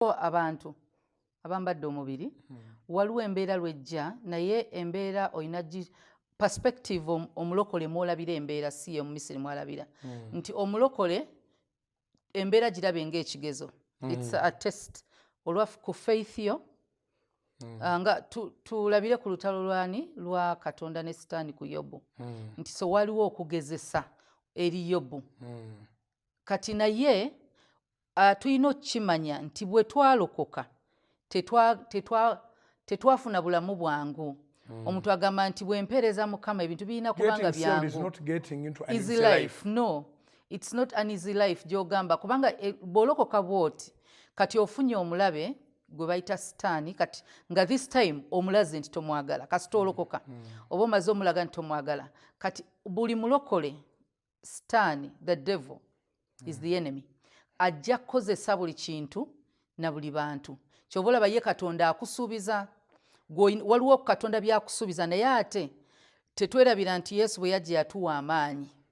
abantu abambadde omubiri waliwo embeera lwejja naye embeera oyina perspective omulokole mwolabira embeera si ye Omumisiri mwalabira nti omulokole embeera girabe ng'ekigezo it's a test olwafu ku faith yo nga tulabire ku lutalo lwani lwa Katonda ne Sitaani ku Yobu nti so waliwo okugezesa eri Yobu kati naye tulina okukimanya nti bwe twalokoka tetwafuna bulamu bwangu omuntu agamba nti bwempeereza Mukama ebintu birina kubanga byangu easy life no it's not an easy life gy'ogamba kubanga bw'olokoka bw'oti kati ofunye omulabe gwe bayita Sitaani kati nga this time omulaze nti tomwagala kasita olokoka oba omaze omulaga nti tomwagala kati buli mulokole Sitaani the devil is the enemy ajja kukozesa buli kintu na buli bantu ky'oba olaba ye Katonda akusuubiza waliwo Katonda by'akusuubiza naye ate tetwerabira nti Yesu bwe yajja yatuwa amaanyi